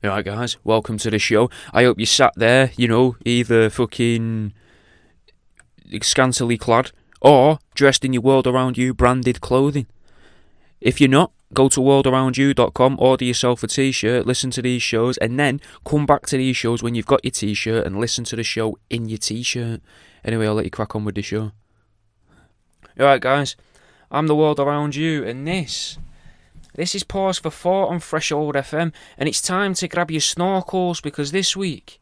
Alright guys, welcome to the show. I hope you sat there, either fucking scantily clad or dressed in your World Around You branded clothing. If you're not, go to worldaroundyou.com, order yourself a t-shirt, listen to these shows, and then come back to these shows when you've got your t-shirt and listen to the show in your t-shirt. Anyway, I'll let you crack on with the show. Alright guys, I'm the World Around You, and this is Pause for Thought on Fresh Old FM, and it's time to grab your snorkels because this week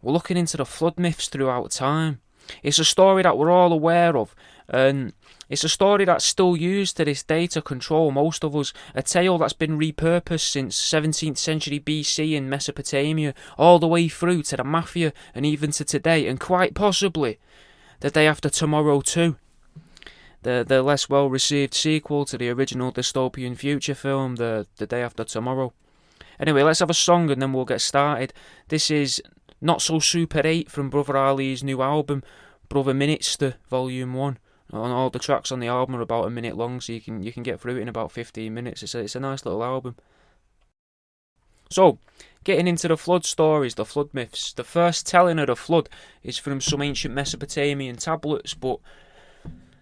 we're looking into the flood myths throughout time. It's a story that we're all aware of, and it's a story that's still used to this day to control most of us. A tale that's been repurposed since 17th century BC in Mesopotamia, all the way through to the Mafia and even to today, and quite possibly the day after tomorrow too. The less well-received sequel to the original dystopian future film, The Day After Tomorrow. Anyway, let's have a song and then we'll get started. This is Not So Super 8 from Brother Ali's new album, Brother Minitster Volume 1. And all the tracks on the album are about a minute long, so you can get through it in about 15 minutes. It's a nice little album. So, getting into the flood stories, the flood myths. The first telling of the flood is from some ancient Mesopotamian tablets, but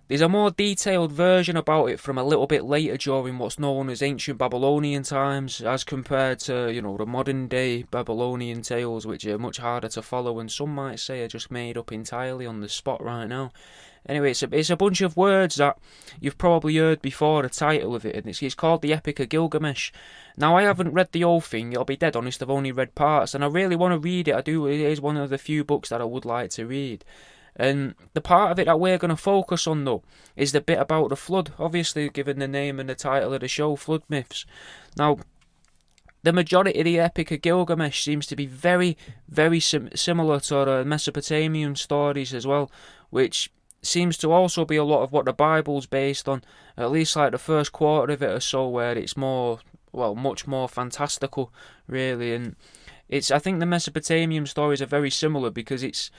there's a more detailed version about it from a little bit later during what's known as ancient Babylonian times, as compared to, the modern day Babylonian tales, which are much harder to follow and some might say are just made up entirely on the spot right now. Anyway, it's a bunch of words that you've probably heard before, the title of it, and it's called the Epic of Gilgamesh. Now, I haven't read the whole thing, I'll be dead honest, I've only read parts, and I really want to read it. It is one of the few books that I would like to read. And the part of it that we're going to focus on, though, is the bit about the flood, obviously given the name and the title of the show, Flood Myths. Now, the majority of the Epic of Gilgamesh seems to be very, very similar to the Mesopotamian stories as well, which seems to also be a lot of what the Bible's based on, at least like the first quarter of it or so, where it's much more fantastical, really. And I think the Mesopotamian stories are very similar because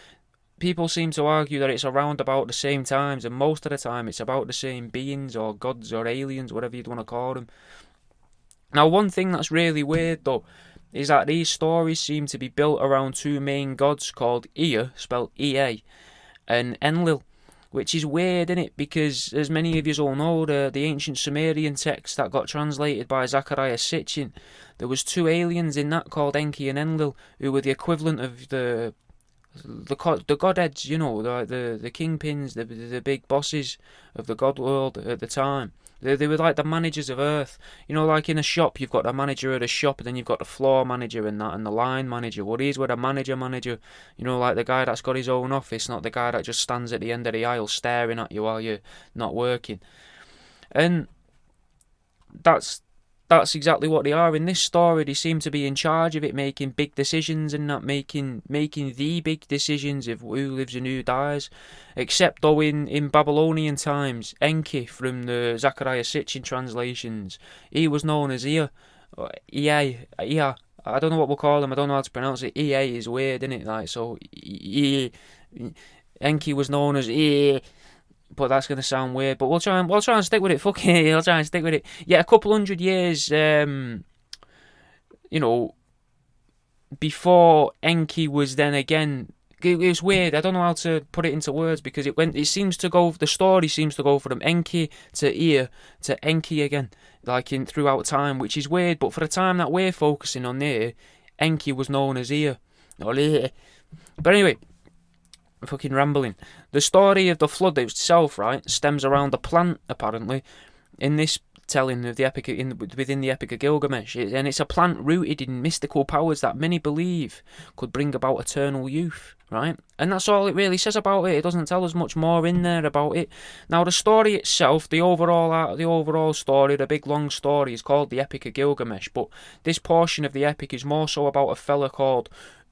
people seem to argue that it's around about the same times, and most of the time it's about the same beings or gods or aliens, whatever you'd want to call them. Now, one thing that's really weird, though, is that these stories seem to be built around two main gods called Ea, spelled E-A, and Enlil, which is weird, isn't it? Because, as many of you all know, the ancient Sumerian text that got translated by Zechariah Sitchin, there was two aliens in that called Enki and Enlil, who were the equivalent of the godheads, the kingpins, the big bosses of the god world at the time. They were like the managers of Earth. Like in a shop, you've got the manager of the shop, and then you've got the floor manager and the line manager. Well, these were the manager, like the guy that's got his own office, not the guy that just stands at the end of the aisle staring at you while you're not working. And that's exactly what they are in this story. They seem to be in charge of it, making big decisions and not making the big decisions of who lives and who dies. Except though in Babylonian times, Enki from the Zechariah Sitchin translations, he was known as Ea. I don't know what we'll call him. I don't know how to pronounce it. Ea is weird, isn't it? Like, so Enki was known as Ea. But that's going to sound weird. But we'll try and stick with it. Fuck it, I'll try and stick with it. Yeah, a couple hundred years, before Enki was then again. It was weird. I don't know how to put it into words because the story seems to go from Enki to Ea to Enki again, throughout time, which is weird. But for the time that we're focusing on there, Enki was known as Ea. But anyway, I'm fucking rambling. The story of the flood itself, right, stems around a plant, apparently, in this telling of the epic within the Epic of Gilgamesh, and it's a plant rooted in mystical powers that many believe could bring about eternal youth, right? And that's all it really says about it. It doesn't tell us much more in there about it. Now, the story itself, the overall story, the big long story, is called the Epic of Gilgamesh, but this portion of the epic is more so about a fella called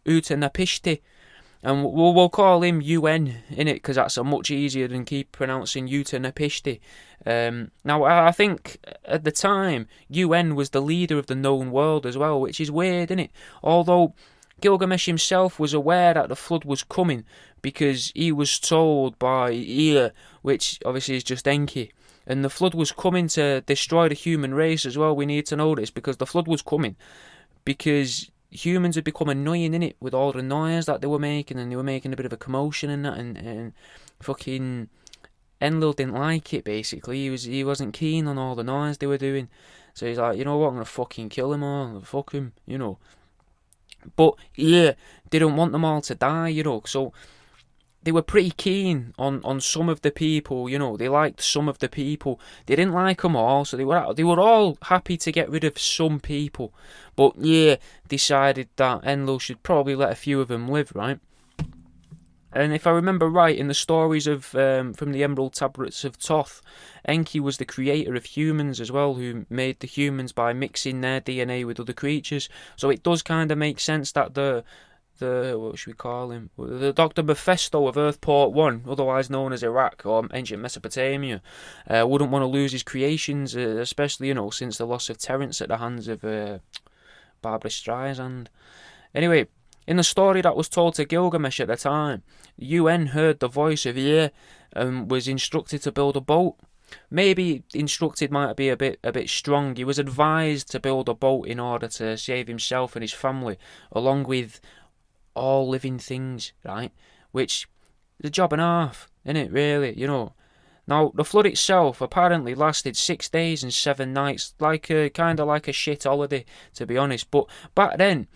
Utanapishti. And we'll call him UN in it because that's much easier than keep pronouncing Utanapishti. Now, I think at the time, UN was the leader of the known world as well, which is weird, isn't it? Although Gilgamesh himself was aware that the flood was coming because he was told by Ea, which obviously is just Enki, and the flood was coming to destroy the human race as well. We need to know this because the flood was coming because humans had become annoying, innit, with all the noise that they were making, and they were making a bit of a commotion and that, and fucking Enlil didn't like it, basically. He wasn't keen on all the noise they were doing. So he's like, you know what, I'm going to fucking kill them all, fuck him, you know. But, yeah, they don't want them all to die, you know, so they were pretty keen on some of the people, you know. They liked some of the people. They didn't like them all, so they were all happy to get rid of some people. But, yeah, decided that Enlil should probably let a few of them live, right? And if I remember right, in the stories of from the Emerald Tablets of Thoth, Enki was the creator of humans as well, who made the humans by mixing their DNA with other creatures. So it does kind of make sense that the what should we call him? The Dr. Mephisto of Earthport 1, otherwise known as Iraq or ancient Mesopotamia, wouldn't want to lose his creations, especially, you know, since the loss of Terence at the hands of Barbra Streisand. Anyway, in the story that was told to Gilgamesh at the time, the UN heard the voice of Ea and was instructed to build a boat. Maybe instructed might be a bit strong. He was advised to build a boat in order to save himself and his family, along with all living things, right? Which is a job and a half, innit, really, you know. Now, the flood itself apparently lasted 6 days and 7 nights, kind of like a shit holiday, to be honest. But back then,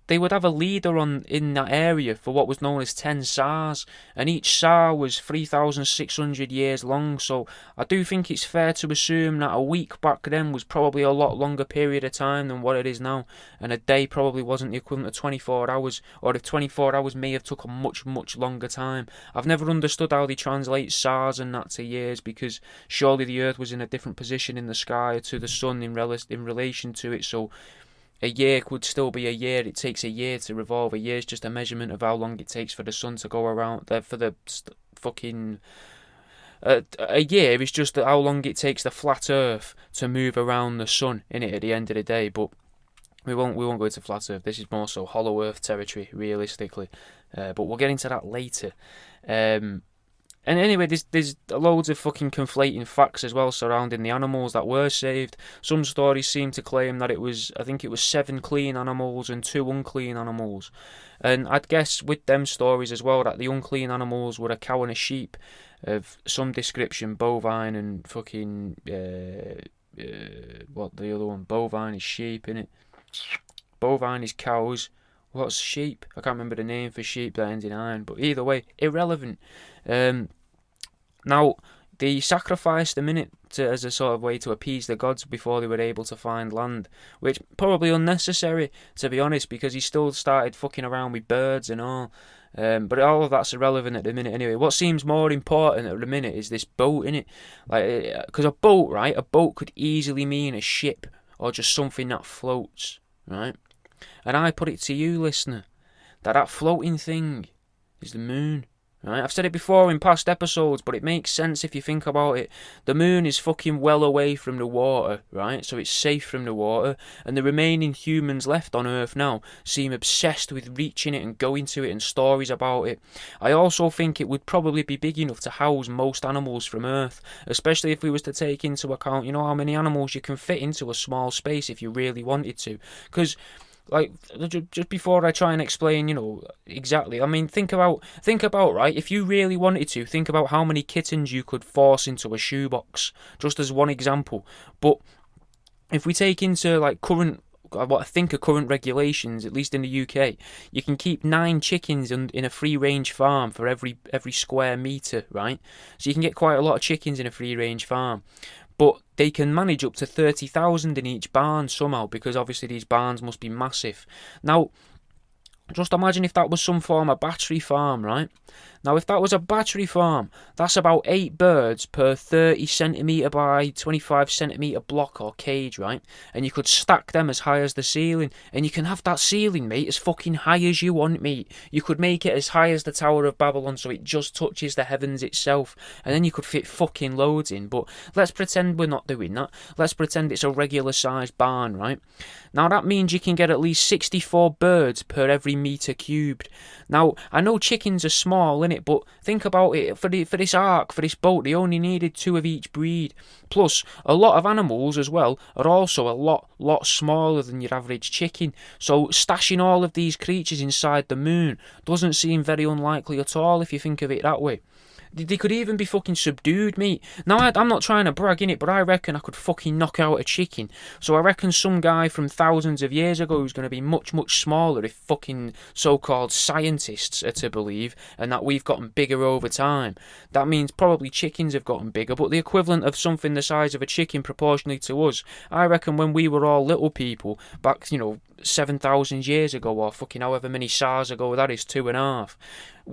they would have a leader in that area for what was known as 10 SARs, and each SAR was 3,600 years long, so I do think it's fair to assume that a week back then was probably a lot longer period of time than what it is now, and a day probably wasn't the equivalent of 24 hours, or if 24 hours may have took a much, much longer time. I've never understood how they translate SARs and that to years, because surely the Earth was in a different position in the sky to the Sun in relation to it, so a year could still be a year. It takes a year to revolve. A year is just a measurement of how long it takes for the sun to go around. A year is just how long it takes the flat Earth to move around the sun. In it at the end of the day, but we won't go into flat Earth. This is more so hollow Earth territory, realistically. But we'll get into that later. And anyway, there's loads of fucking conflating facts as well surrounding the animals that were saved. Some stories seem to claim that I think it was 7 clean animals and 2 unclean animals. And I'd guess with them stories as well that the unclean animals were a cow and a sheep of some description, bovine and fucking, what the other one? Bovine is sheep, innit? Bovine is cows. What's sheep? I can't remember the name for sheep that ends in iron, but either way, irrelevant. Now, they sacrificed a minute as a sort of way to appease the gods before they were able to find land, which probably unnecessary, to be honest, because he still started fucking around with birds and all. But all of that's irrelevant at the minute anyway. What seems more important at the minute is this boat, innit? Because a boat could easily mean a ship or just something that floats, right? And I put it to you, listener, that floating thing is the moon. Right? I've said it before in past episodes, but it makes sense if you think about it. The moon is fucking well away from the water, right? So it's safe from the water, and the remaining humans left on Earth now seem obsessed with reaching it and going to it and stories about it. I also think it would probably be big enough to house most animals from Earth, especially if we was to take into account, you know, how many animals you can fit into a small space if you really wanted to. Because just before I try and explain, you know, exactly, I mean, think about, right, if you really wanted to, think about how many kittens you could force into a shoebox, just as one example. But if we take into, like, current regulations, at least in the UK, you can keep 9 chickens in a free-range farm for every square metre, right? So you can get quite a lot of chickens in a free-range farm. But they can manage up to 30,000 in each barn somehow, because obviously these barns must be massive. Now, just imagine if that was some form of battery farm, right? Now, if that was a battery farm, that's about 8 birds per 30 centimetre by 25 centimetre block or cage, right? And you could stack them as high as the ceiling. And you can have that ceiling, mate, as fucking high as you want, mate. You could make it as high as the Tower of Babylon so it just touches the heavens itself. And then you could fit fucking loads in. But let's pretend we're not doing that. Let's pretend it's a regular sized barn, right? Now, that means you can get at least 64 birds per every every metre cubed. Now, I know chickens are small, innit, but think about it, for this ark, for this boat, they only needed 2 of each breed. Plus, a lot of animals as well are also a lot smaller than your average chicken. So stashing all of these creatures inside the moon doesn't seem very unlikely at all if you think of it that way. They could even be fucking subdued, mate. Now, I'm not trying to brag, innit, but I reckon I could fucking knock out a chicken. So I reckon some guy from thousands of years ago who's going to be much smaller if fucking so-called scientists are to believe, and that we've gotten bigger over time. That means probably chickens have gotten bigger, but the equivalent of something the size of a chicken proportionally to us. I reckon when we were all little people, back, 7,000 years ago, or fucking however many SARS ago that is, 2.5.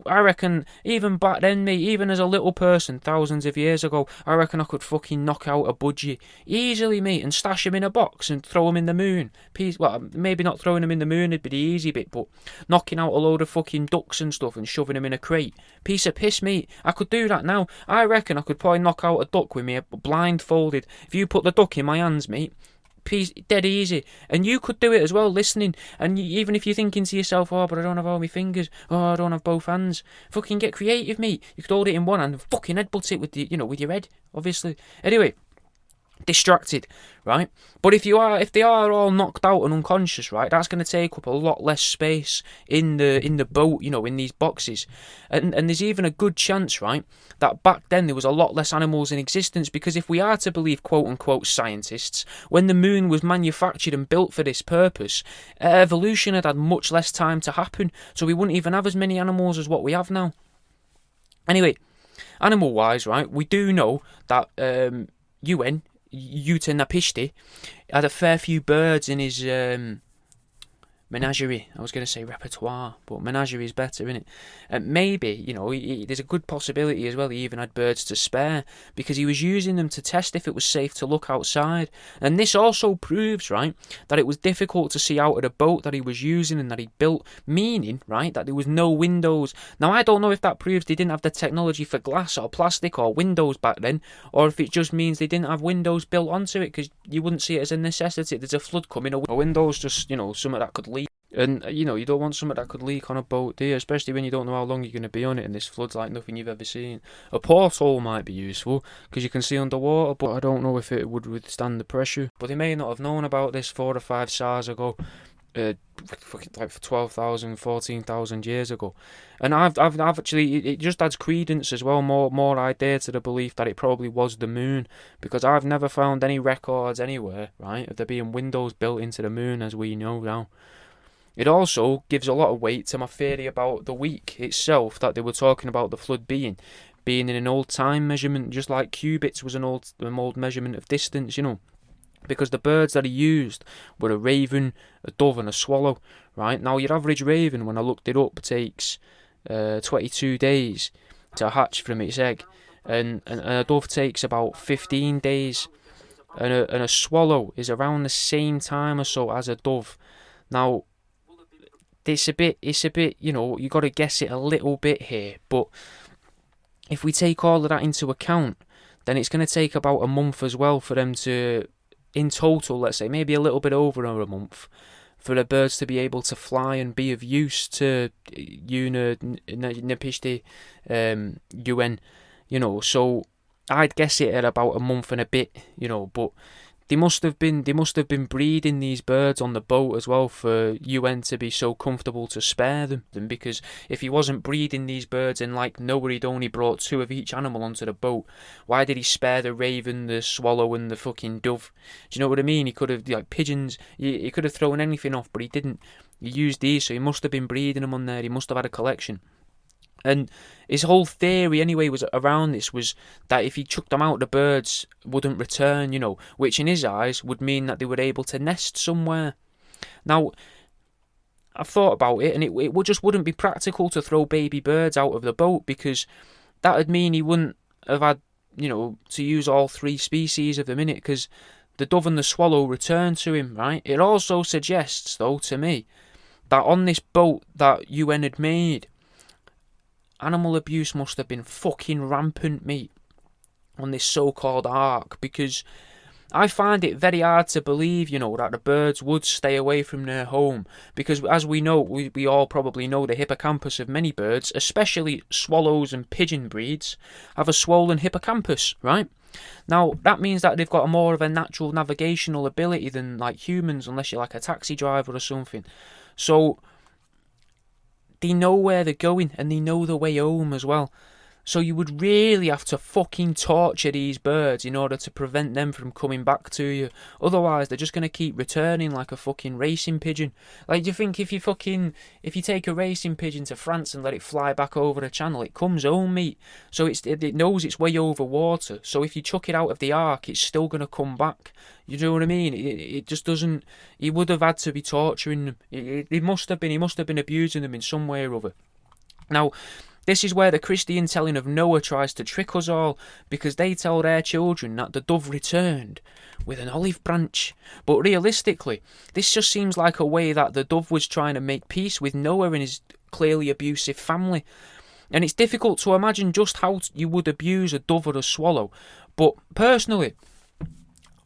I reckon even back then, mate, even as a little person thousands of years ago, I reckon I could fucking knock out a budgie easily, mate, and stash him in a box and throw him in the moon. Well, maybe not throwing him in the moon would be the easy bit, but knocking out a load of fucking ducks and stuff and shoving them in a crate. Piece of piss, mate. I could do that now. I reckon I could probably knock out a duck with me blindfolded. If you put the duck in my hands, mate, dead easy. And you could do it as well, listening. And even if you're thinking to yourself, oh, but I don't have all my fingers, oh, I don't have both hands, fucking get creative, mate. You could hold it in one hand and fucking headbutt it with with your head, obviously. Anyway, distracted, right? But if they are all knocked out and unconscious, right, that's going to take up a lot less space in the boat, in these boxes. And there's even a good chance, right, that back then there was a lot less animals in existence, because if we are to believe quote-unquote scientists, when the moon was manufactured and built for this purpose, evolution had much less time to happen, so we wouldn't even have as many animals as what we have now. Anyway, animal-wise, right, we do know that Utenapishti had a fair few birds in his menagerie. I was going to say repertoire, but menagerie is better, isn't it? Maybe, there's a good possibility as well he even had birds to spare, because he was using them to test if it was safe to look outside. And this also proves, right, that it was difficult to see out of the boat that he was using and that he built, meaning, right, that there was no windows. Now, I don't know if that proves they didn't have the technology for glass or plastic or windows back then, or if it just means they didn't have windows built onto it, because you wouldn't see it as a necessity. There's a flood coming, a window's just, something that could leak. And, you don't want something that could leak on a boat, do you? Especially when you don't know how long you're going to be on it and this flood's like nothing you've ever seen. A porthole might be useful, because you can see underwater, but I don't know if it would withstand the pressure. But they may not have known about this 4 or 5 SARS ago, like 12,000, 14,000 years ago. And I've actually, it just adds credence as well, more idea to the belief that it probably was the moon, because I've never found any records anywhere, right, of there being windows built into the moon as we know now. It also gives a lot of weight to my theory about the week itself, that they were talking about the flood being in an old time measurement, just like cubits was an old measurement of distance, because the birds that he used were a raven, a dove and a swallow, right? Now, your average raven, when I looked it up, takes 22 days to hatch from its egg, and a dove takes about 15 days, and a swallow is around the same time or so as a dove. Now, it's a bit, you got to guess it a little bit here, but if we take all of that into account, then it's going to take about a month as well for them to, in total, let's say, maybe a little bit over a month, for the birds to be able to fly and be of use to Utenapishti UN, so I'd guess it at about a month and a bit, but They must have been breeding these birds on the boat as well for UN to be so comfortable to spare them. Because if he wasn't breeding these birds and like Noah he'd only brought 2 of each animal onto the boat, why did he spare the raven, the swallow and the fucking dove? Do you know what I mean? He could have, like pigeons, he could have thrown anything off, but he didn't. He used these, so he must have been breeding them on there. He must have had a collection. And his whole theory anyway was around this was that if he chucked them out, the birds wouldn't return, which in his eyes would mean that they were able to nest somewhere. Now, I've thought about it, and it just wouldn't be practical to throw baby birds out of the boat, because that would mean he wouldn't have had, to use all 3 species of them in it, because the dove and the swallow return to him, right? It also suggests, though, to me, that on this boat that UN had made, animal abuse must have been fucking rampant, mate, on this so-called ark, because I find it very hard to believe, that the birds would stay away from their home, because as we know, we all probably know, the hippocampus of many birds, especially swallows and pigeon breeds, have a swollen hippocampus, right? Now, that means that they've got more of a natural navigational ability than like humans, unless you're like a taxi driver or something. So, they know where they're going, and they know the way home as well. So you would really have to fucking torture these birds in order to prevent them from coming back to you. Otherwise, they're just going to keep returning like a fucking racing pigeon. Like, do you think if you take a racing pigeon to France and let it fly back over the channel, it comes home, mate? So it knows its way over water. So if you chuck it out of the ark, it's still going to come back. You know what I mean? It just doesn't... He would have had to be torturing them. He must have been abusing them in some way or other. Now, this is where the Christian telling of Noah tries to trick us all, because they tell their children that the dove returned with an olive branch. But realistically, this just seems like a way that the dove was trying to make peace with Noah and his clearly abusive family. And it's difficult to imagine just how you would abuse a dove or a swallow. But personally,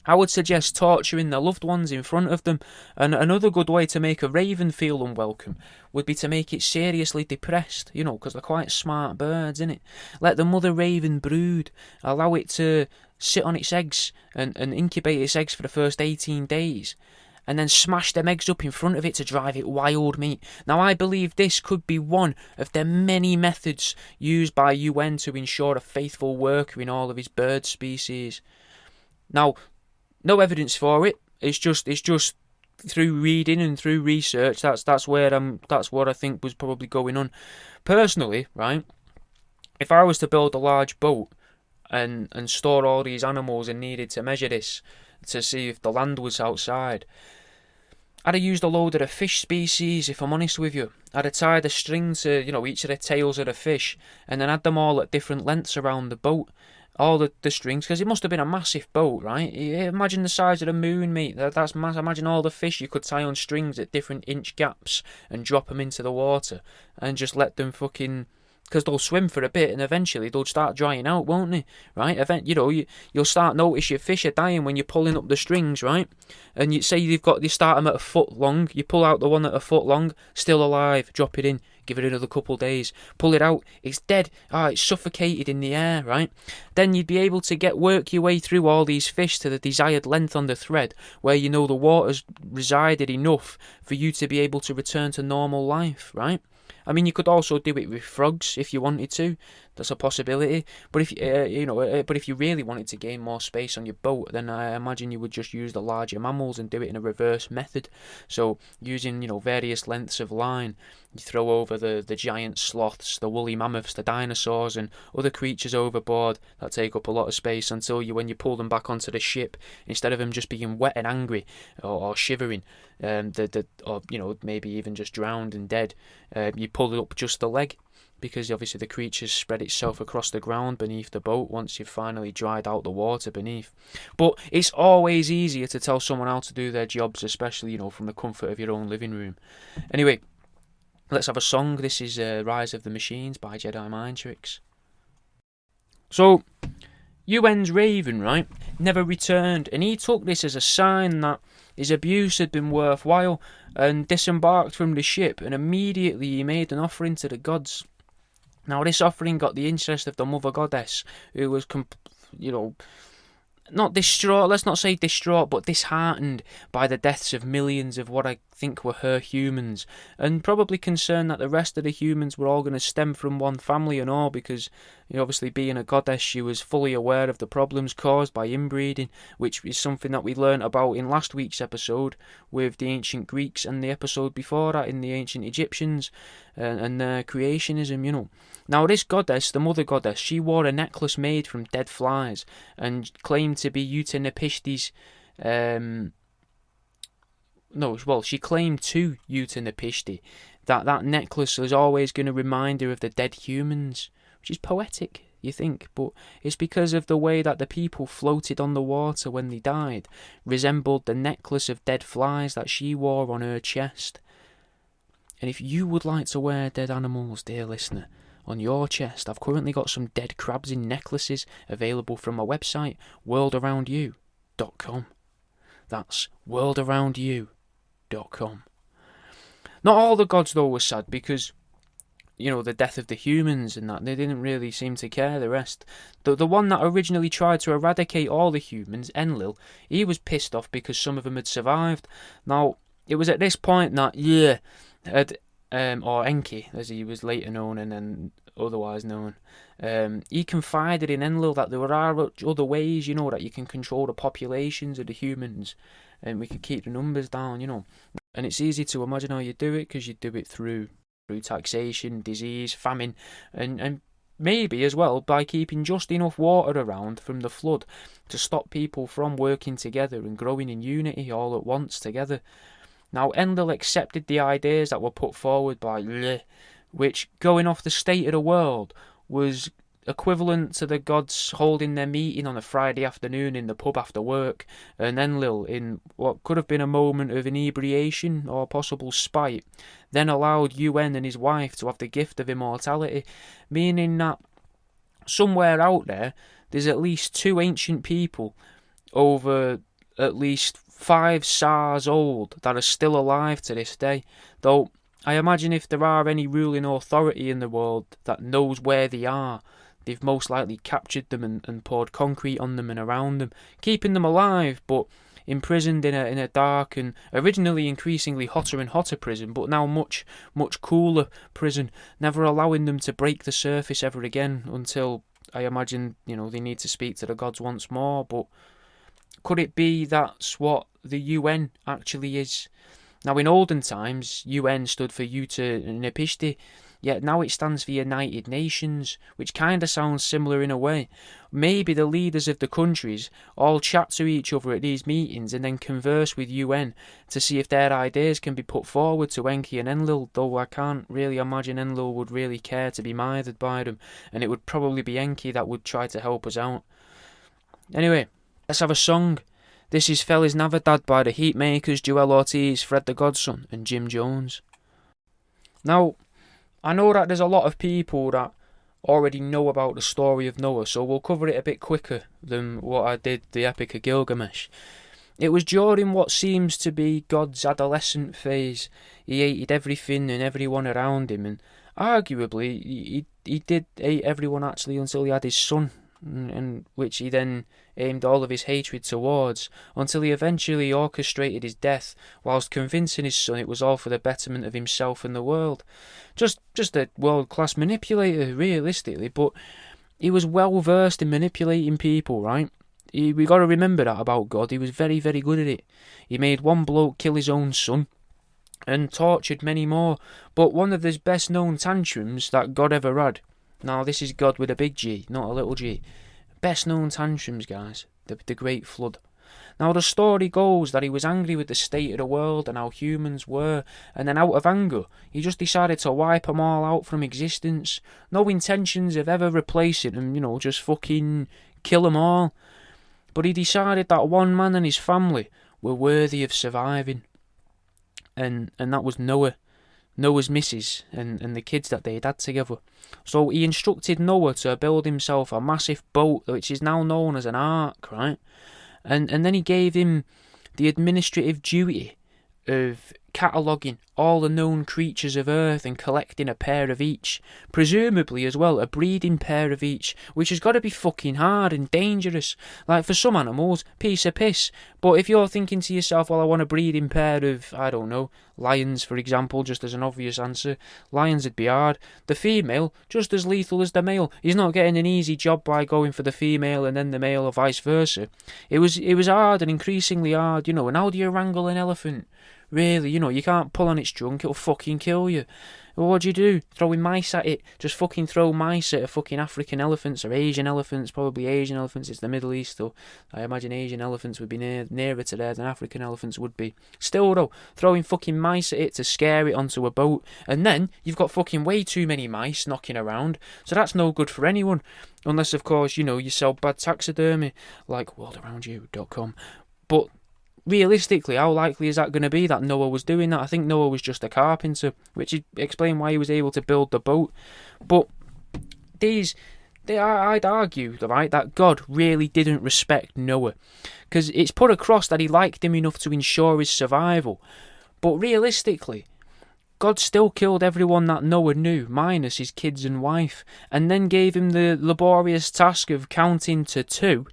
I would suggest torturing their loved ones in front of them. And another good way to make a raven feel unwelcome would be to make it seriously depressed, because they're quite smart birds, innit? Let the mother raven brood, allow it to sit on its eggs and incubate its eggs for the first 18 days, and then smash them eggs up in front of it to drive it wild, mate. Now, I believe this could be one of the many methods used by UN to ensure a faithful worker in all of his bird species. Now, no evidence for it. It's just through reading and through research. That's what I think was probably going on. Personally, right? If I was to build a large boat and store all these animals and needed to measure this to see if the land was outside, I'd have used a load of the fish species, if I'm honest with you. I'd have tied a string to, each of the tails of the fish, and then had them all at different lengths around the boat. All the strings, because it must have been a massive boat, right? Imagine the size of the moon, mate. That's massive. Imagine all the fish you could tie on strings at different inch gaps and drop them into the water and just let them fucking... Because they'll swim for a bit and eventually they'll start drying out, won't they? Right? You'll start notice your fish are dying when you're pulling up the strings, right? And you start them at a foot long. You pull out the one at a foot long, still alive, drop it in. Give it another couple days. Pull it out. It's dead. It's suffocated in the air, right? Then you'd be able to work your way through all these fish to the desired length on the thread, where the water's resided enough for you to be able to return to normal life, right? I mean, you could also do it with frogs if you wanted to. That's a possibility. But if you really wanted to gain more space on your boat, then I imagine you would just use the larger mammals and do it in a reverse method. So using various lengths of line, you throw over the giant sloths, the woolly mammoths, the dinosaurs, and other creatures overboard that take up a lot of space until when you pull them back onto the ship, instead of them just being wet and angry or shivering, or maybe even just drowned and dead, you pull up just the leg. Because obviously the creature's spread itself across the ground beneath the boat once you've finally dried out the water beneath. But it's always easier to tell someone how to do their jobs, especially, from the comfort of your own living room. Anyway, let's have a song. This is Rise of the Machines by Jedi Mind Tricks. So, UN's Raven, right, never returned, and he took this as a sign that his abuse had been worthwhile and disembarked from the ship, and immediately he made an offering to the gods. Now, this offering got the interest of the Mother Goddess, who was, not distraught, let's not say distraught, but disheartened by the deaths of millions of what I think were her humans, and probably concerned that the rest of the humans were all going to stem from one family and all, because obviously being a goddess, she was fully aware of the problems caused by inbreeding, which is something that we learnt about in last week's episode with the ancient Greeks, and the episode before that in the ancient Egyptians and creationism. Now, this goddess, the Mother Goddess, she wore a necklace made from dead flies and claimed to be Utanapishti's she claimed to Utanapishti that necklace was always going to remind her of the dead humans, which is poetic, you think, but it's because of the way that the people floated on the water when they died resembled the necklace of dead flies that she wore on her chest. And if you would like to wear dead animals, dear listener, on your chest, I've currently got some dead crabs in necklaces available from my website, World Around You. worldaroundyou.com. That's worldaroundyou.com. Not all the gods, though, were sad because, the death of the humans and that, they didn't really seem to care the rest. The one that originally tried to eradicate all the humans, Enlil, he was pissed off because some of them had survived. Now, it was at this point that, or Enki, as he was later known and then otherwise known, he confided in Enlil that there are other ways, that you can control the populations of the humans, and we can keep the numbers down, And it's easy to imagine how you do it, because you do it through taxation, disease, famine, and maybe as well by keeping just enough water around from the flood to stop people from working together and growing in unity all at once together. Now, Enlil accepted the ideas that were put forward by Le, which, going off the state of the world, was equivalent to the gods holding their meeting on a Friday afternoon in the pub after work, and Enlil, in what could have been a moment of inebriation or possible spite, then allowed UN and his wife to have the gift of immortality, meaning that somewhere out there's at least 2 ancient people over at least 5 SARS old that are still alive to this day, though I imagine if there are any ruling authority in the world that knows where they are, they've most likely captured them and poured concrete on them and around them, keeping them alive, but imprisoned in a dark and originally increasingly hotter and hotter prison, but now much, much cooler prison, never allowing them to break the surface ever again until, I imagine, they need to speak to the gods once more. But could it be that's what the UN actually is? Now, in olden times, UN stood for Uta-Nepishti, yet now it stands for United Nations, which kind of sounds similar in a way. Maybe the leaders of the countries all chat to each other at these meetings and then converse with UN to see if their ideas can be put forward to Enki and Enlil, though I can't really imagine Enlil would really care to be mithered by them, and it would probably be Enki that would try to help us out. Anyway, let's have a song. This is Fellas Navidad by the Heatmakers, Joel Ortiz, Fred the Godson and Jim Jones. Now, I know that there's a lot of people that already know about the story of Noah, so we'll cover it a bit quicker than what I did the Epic of Gilgamesh. It was during what seems to be God's adolescent phase. He hated everything and everyone around him, and arguably he did hate everyone actually until he had his son, and which he then aimed all of his hatred towards, until he eventually orchestrated his death whilst convincing his son it was all for the betterment of himself and the world. Just a world-class manipulator, realistically, but he was well versed in manipulating people, right? We got to remember that about God. He was very, very good at it. He made one bloke kill his own son and tortured many more, but one of his best known tantrums that God ever had, now this is God with a big G, not a little g, best known tantrums, guys, the Great Flood. Now the story goes that he was angry with the state of the world and how humans were, and then out of anger, he just decided to wipe them all out from existence. No intentions of ever replacing them, just fucking kill them all. But he decided that one man and his family were worthy of surviving. And that was Noah's missus and the kids that they had together. So he instructed Noah to build himself a massive boat, which is now known as an ark, right? And then he gave him the administrative duty of cataloguing all the known creatures of Earth and collecting a pair of each, presumably as well a breeding pair of each, which has got to be fucking hard and dangerous. Like, for some animals, piece of piss, but if you're thinking to yourself, well, I want a breeding pair of, I don't know, lions, for example, just as an obvious answer, lions would be hard. The female, just as lethal as the male. He's not getting an easy job by going for the female and then the male or vice versa. It was hard and increasingly hard, and how do you wrangle an elephant? Really, you can't pull on its trunk, it'll fucking kill you. Well, what do you do? Throwing mice at it? Just fucking throw mice at fucking African elephants or Asian elephants, probably Asian elephants, it's the Middle East, though. I imagine Asian elephants would be nearer to there than African elephants would be. Still though, throwing fucking mice at it to scare it onto a boat, and then you've got fucking way too many mice knocking around, so that's no good for anyone. Unless, of course, you sell bad taxidermy, like worldaroundyou.com. But realistically, how likely is that going to be that Noah was doing that? I think Noah was just a carpenter, which explains why he was able to build the boat. But these I'd argue, right, that God really didn't respect Noah, because it's put across that he liked him enough to ensure his survival. But realistically, God still killed everyone that Noah knew, minus his kids and wife, and then gave him the laborious task of counting to 2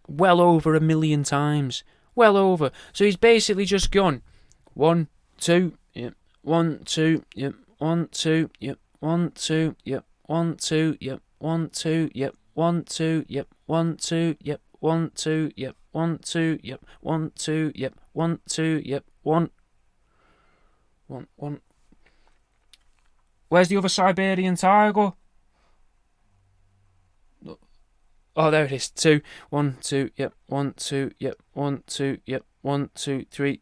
well over 1,000,000 times. Well over. So he's basically just gone 1, 2, yep, 1, 2, yep, 1, 2, yep, 1, 2, yep, 1, 2, yep, 1, 2, yep, 1, 2, yep, 1, 2, yep, 1, 2, yep, 1, 2, yep, 1, 2, yep, 1, 2, yep, 1, 1, 1. Where's the other Siberian tiger? Oh, there it is. 2, 1, 2, yep, 1, 2, yep, 1, 2, yep, 1, 2, 3.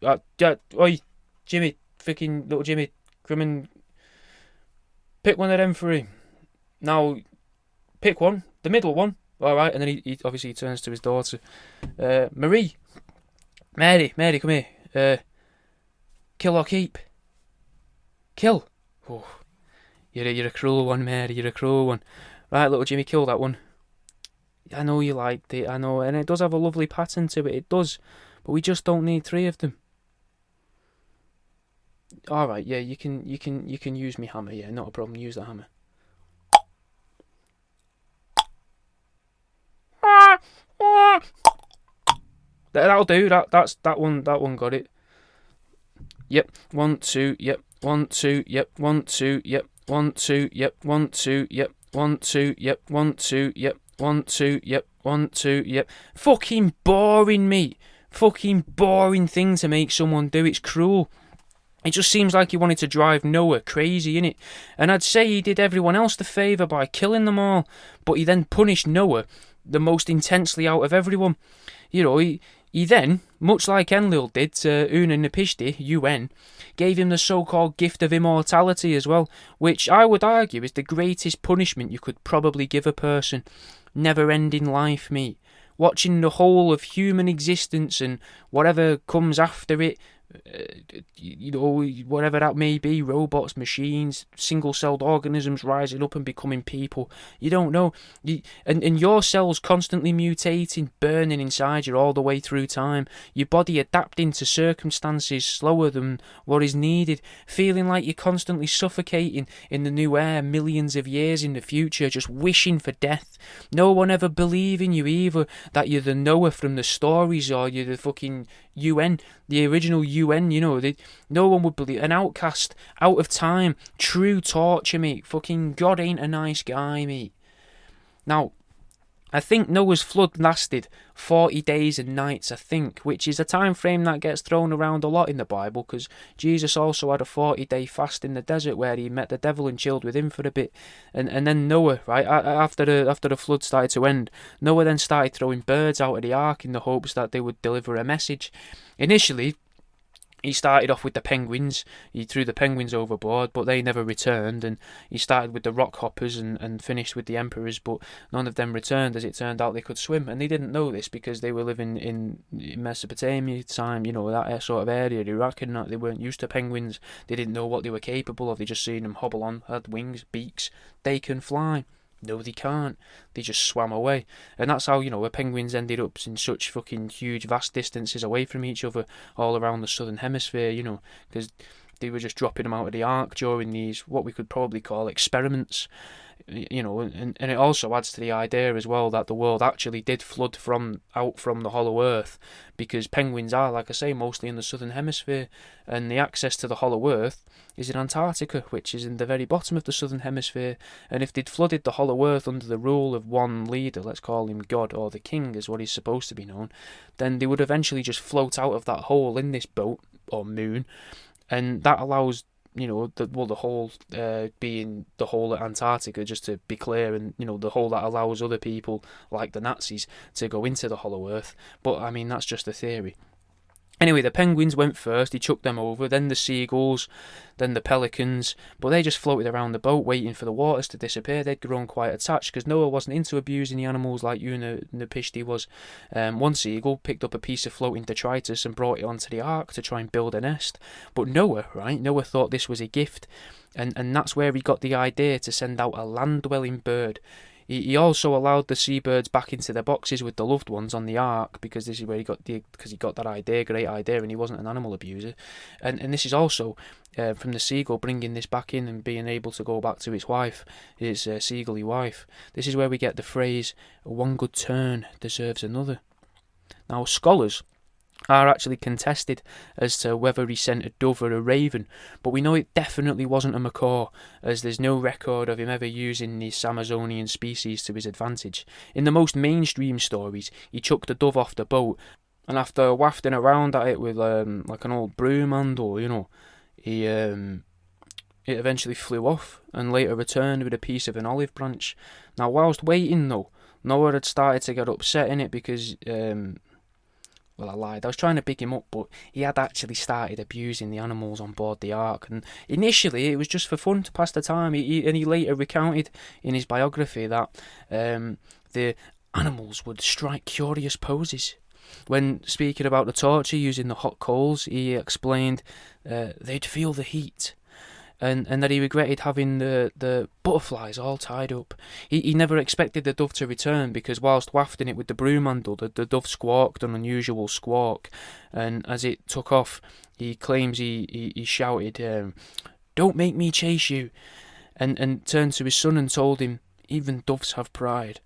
Oi, Jimmy, freaking little Jimmy, come and pick one of them for him. Now, pick one, the middle one. All right, and then he obviously turns to his daughter, Mary, come here. Kill or keep? Kill. Oh, you're a cruel one, Mary. You're a cruel one. Right, little Jimmy, kill that one. I know you liked it, I know, and it does have a lovely pattern to it, it does, but we just don't need 3 of them. All right, yeah, you can use me hammer, yeah, not a problem. Use the hammer. That'll do. That one got it. Yep. 1, 2. Yep. 1, 2. Yep. 1, 2. Yep. 1, 2. Yep. 1, 2. Yep. 1, 2. Yep. 1, 2. Yep. 1, 2. Yep. 1, 2. Yep. Fucking boring, mate. Fucking boring thing to make someone do. It's cruel. It just seems like he wanted to drive Noah crazy, innit? And I'd say he did everyone else the favour by killing them all, but he then punished Noah the most intensely out of everyone. You know, he then, much like Enlil did to Una-Napishti, UN, gave him the so-called gift of immortality as well, which I would argue is the greatest punishment you could probably give a person. Never-ending life, mate. Watching the whole of human existence and whatever comes after it, you know, whatever that may be, robots, machines, single-celled organisms rising up and becoming people. You don't know. And your cells constantly mutating, burning inside you all the way through time. Your body adapting to circumstances slower than what is needed. Feeling like you're constantly suffocating in the new air millions of years in the future, just wishing for death. No one ever believing you either, that you're the Noah from the stories or you're the fucking UN, the original UN, you know, no one would believe. An outcast, out of time, true torture, mate. Fucking God ain't a nice guy, mate. Now, I think Noah's flood lasted 40 days and nights, I think, which is a time frame that gets thrown around a lot in the Bible, because Jesus also had a 40-day fast in the desert where he met the devil and chilled with him for a bit. And then Noah, right, after the flood started to end, Noah then started throwing birds out of the ark in the hopes that they would deliver a message. Initially, he started off with the penguins. He threw the penguins overboard, but they never returned. And he started with the rock hoppers and finished with the emperors, but none of them returned. As it turned out, they could swim. And they didn't know this because they were living in Mesopotamia time, you know, that sort of area, Iraq, and that. They weren't used to penguins. They didn't know what they were capable of. They just seen them hobble on, had wings, beaks. They can fly. No, they can't. They just swam away. And that's how, you know, the penguins ended up in such fucking huge, vast distances away from each other all around the southern hemisphere, you know, because they were just dropping them out of the ark during these, what we could probably call experiments. You know, and it also adds to the idea as well that the world actually did flood out from the hollow earth, because penguins are, like I say, mostly in the southern hemisphere, and the access to the hollow earth is in Antarctica, which is in the very bottom of the southern hemisphere. And if they'd flooded the hollow earth under the rule of one leader, let's call him God or the King as what he's supposed to be known, then they would eventually just float out of that hole in this boat or moon, and that allows, you know, the hole being the hole at Antarctica, just to be clear, and, you know, the hole that allows other people, like the Nazis, to go into the hollow earth. But, I mean, that's just a theory. Anyway, the penguins went first, he chucked them over, then the seagulls, then the pelicans, but they just floated around the boat waiting for the waters to disappear. They'd grown quite attached, because Noah wasn't into abusing the animals like Una-Napishti was. One seagull picked up a piece of floating detritus and brought it onto the ark to try and build a nest. But Noah thought this was a gift, and that's where he got the idea to send out a land-dwelling bird. He also allowed the seabirds back into their boxes with the loved ones on the ark, because this is where he got that idea, great idea, and he wasn't an animal abuser. And this is also from the seagull bringing this back in and being able to go back to his wife, his seagull-y wife. This is where we get the phrase, one good turn deserves another. Now, scholars are actually contested as to whether he sent a dove or a raven, but we know it definitely wasn't a macaw, as there's no record of him ever using the Amazonian species to his advantage. In the most mainstream stories, he chucked a dove off the boat, and after wafting around at it with like an old broom handle, it eventually flew off and later returned with a piece of an olive branch. Now, whilst waiting though, Noah had started to get upset in it because well, I lied. I was trying to pick him up, but he had actually started abusing the animals on board the ark. And initially, it was just for fun to pass the time. He later recounted in his biography that the animals would strike curious poses. When speaking about the torture using the hot coals, he explained they'd feel the heat. And that he regretted having the butterflies all tied up. He never expected the dove to return, because whilst wafting it with the broom handle, the dove squawked an unusual squawk, and as it took off, he claims he shouted, "Don't make me chase you," and turned to his son and told him, "Even doves have pride."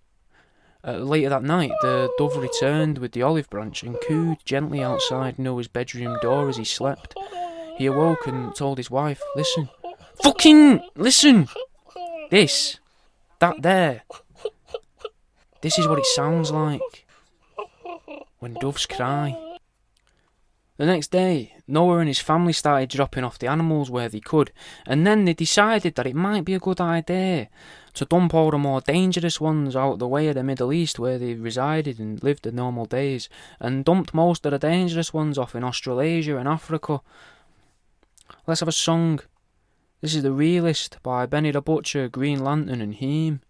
Later that night, the dove returned with the olive branch and cooed gently outside Noah's bedroom door as he slept. He awoke and told his wife, "Listen. Fucking listen! That there. This is what it sounds like when doves cry." The next day, Noah and his family started dropping off the animals where they could, and then they decided that it might be a good idea to dump all the more dangerous ones out the way of the Middle East where they resided and lived the normal days, and dumped most of the dangerous ones off in Australasia and Africa. Let's have a song. This is The Realist by Benny the Butcher, Green Lantern and Heem.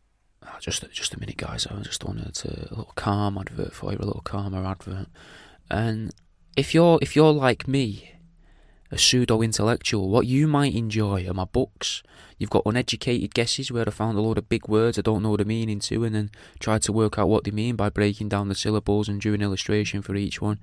Just a minute, guys. I just wanted a little calm advert for you, a little calmer advert. And if you're like me, a pseudo-intellectual, what you might enjoy are my books. You've got Uneducated Guesses, where I found a load of big words I don't know the meaning to, and then tried to work out what they mean by breaking down the syllables and drew an illustration for each one.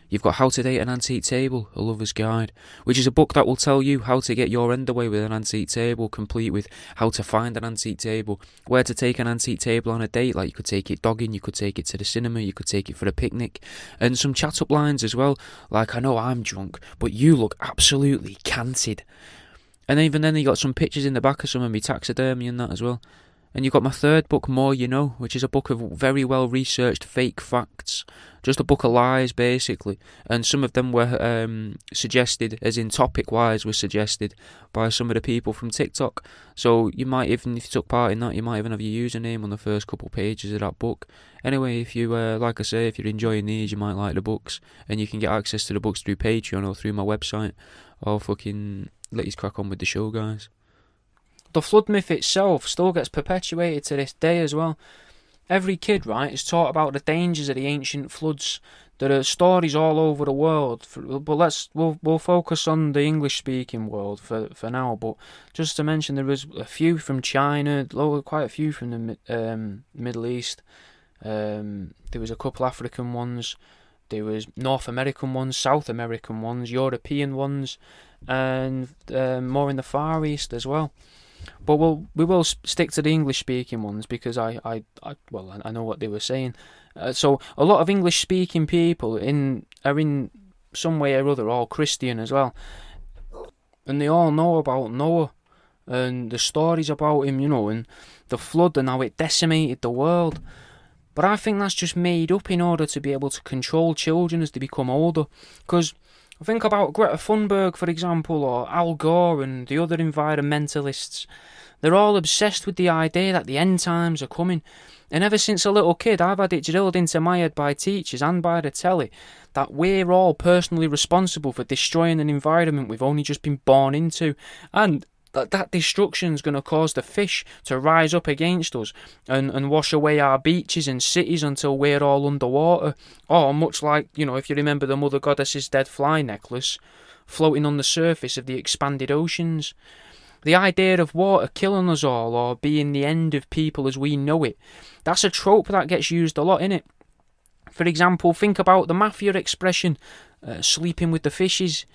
You've got How to Date an Antique Table, A Lover's Guide, which is a book that will tell you how to get your end away with an antique table, complete with how to find an antique table, where to take an antique table on a date, like you could take it dogging, you could take it to the cinema, you could take it for a picnic, and some chat-up lines as well, like, "I know I'm drunk, but you look absolutely canted." And even then you got some pictures in the back of some of my taxidermy and that as well. And you've got my third book, More You Know, which is a book of very well-researched fake facts. Just a book of lies, basically. And some of them were suggested, as in topic-wise, were suggested by some of the people from TikTok. So you might, even if you took part in that, you might even have your username on the first couple pages of that book. Anyway, if you, like I say, if you're enjoying these, you might like the books. And you can get access to the books through Patreon or through my website. Or fucking let you crack on with the show, guys. The flood myth itself still gets perpetuated to this day as well. Every kid, right, is taught about the dangers of the ancient floods. There are stories all over the world, but we'll focus on the English-speaking world for now. But just to mention, there was a few from China, quite a few from the Middle East. There was a couple African ones. There was North American ones, South American ones, European ones, and more in the Far East as well. But we will stick to the English-speaking ones because I know what they were saying. So a lot of English-speaking people are in some way or other all Christian as well, and they all know about Noah and the stories about him, and the flood and how it decimated the world. But I think that's just made up in order to be able to control children as they become older. Because think about Greta Thunberg, for example, or Al Gore and the other environmentalists. They're all obsessed with the idea that the end times are coming. And ever since a little kid, I've had it drilled into my head by teachers and by the telly that we're all personally responsible for destroying an environment we've only just been born into. And that destruction is going to cause the fish to rise up against us and wash away our beaches and cities until we're all underwater. Or much like, if you remember the Mother Goddess's dead fly necklace floating on the surface of the expanded oceans. The idea of water killing us all or being the end of people as we know it, that's a trope that gets used a lot, innit? For example, think about the mafia expression, sleeping with the fishes.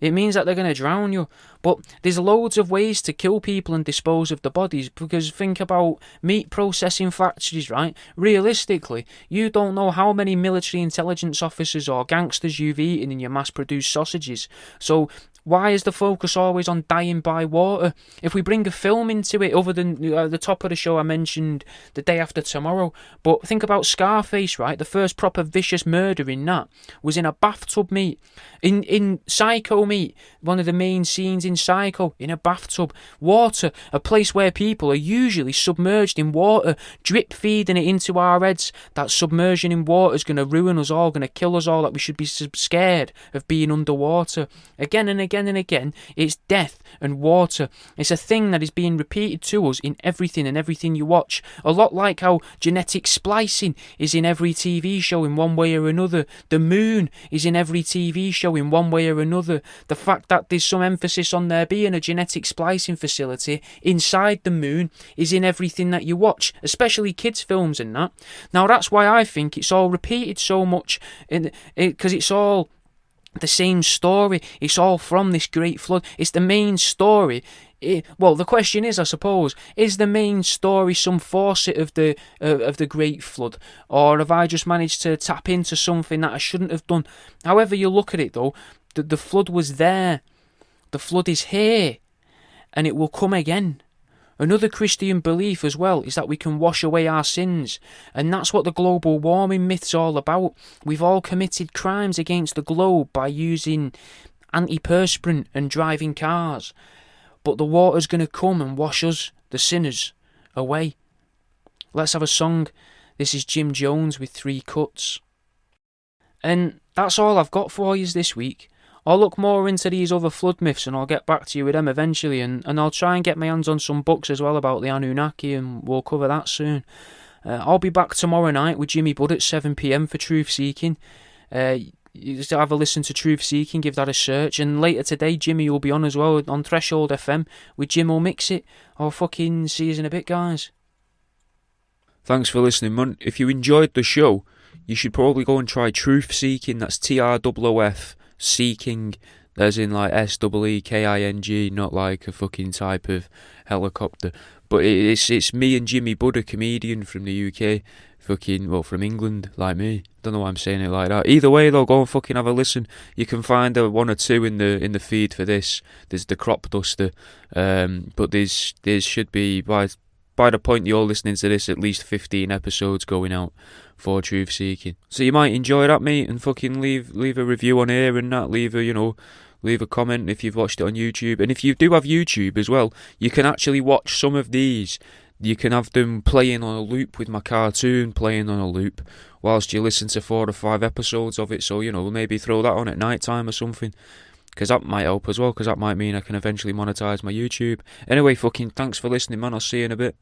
It means that they're going to drown you. But there's loads of ways to kill people and dispose of the bodies, because think about meat processing factories, right? Realistically, you don't know how many military intelligence officers or gangsters you've eaten in your mass-produced sausages. So why is the focus always on dying by water? If we bring a film into it, other than the top of the show I mentioned The Day After Tomorrow, but think about Scarface, right? The first proper vicious murder in that was in a bathtub, mate. In Psycho, mate, one of the main scenes in Psycho, in a bathtub. Water, a place where people are usually submerged in water, drip feeding it into our heads. That submersion in water is going to ruin us all, going to kill us all, that we should be scared of being underwater. Again and again and again, it's death and water. It's a thing that is being repeated to us in everything and everything you watch. A lot like how genetic splicing is in every TV show in one way or another. The moon is in every TV show in one way or another. The fact that there's some emphasis on there being a genetic splicing facility inside the moon is in everything that you watch, especially kids' films and that. Now that's why I think it's all repeated so much, because it's all the same story. It's all from this great flood. It's the main story. Well, the question is, I suppose, is the main story some faucet of the great flood, or have I just managed to tap into something that I shouldn't have done? However you look at it, though, the flood was there. The flood is here, and it will come again. Another Christian belief as well is that we can wash away our sins, and that's what the global warming myth's all about. We've all committed crimes against the globe by using antiperspirant and driving cars, but the water's going to come and wash us, the sinners, away. Let's have a song. This is Jim Jones with 3 Cuts. And that's all I've got for you this week. I'll look more into these other flood myths and I'll get back to you with them eventually, and I'll try and get my hands on some books as well about the Anunnaki, and we'll cover that soon. I'll be back tomorrow night with Jimmy Budd at 7 PM for Truth Seeking. You just have a listen to Truth Seeking, give that a search, and later today Jimmy will be on as well on Threshold FM with Jim will Mix It. I'll fucking see you in a bit, guys. Thanks for listening, man. If you enjoyed the show, you should probably go and try Truth Seeking. That's TROOF Seeking, as in like SEEKING, not like a fucking type of helicopter. But it's me and Jimmy Budd, a comedian from the UK, from England, like me. Don't know why I'm saying it like that. Either way though, go and fucking have a listen. You can find 1 or 2 in the feed for this. There's the Crop Duster, but there's should be by the point you're listening to this, at least 15 episodes going out for Truth Seeking. So you might enjoy that, mate, and fucking leave a review on here and that. Leave a comment if you've watched it on YouTube. And if you do have YouTube as well, you can actually watch some of these. You can have them playing on a loop, with my cartoon playing on a loop whilst you listen to 4 or 5 episodes of it. So, maybe throw that on at night time or something, because that might help as well, because that might mean I can eventually monetize my YouTube. Anyway, fucking thanks for listening, man. I'll see you in a bit.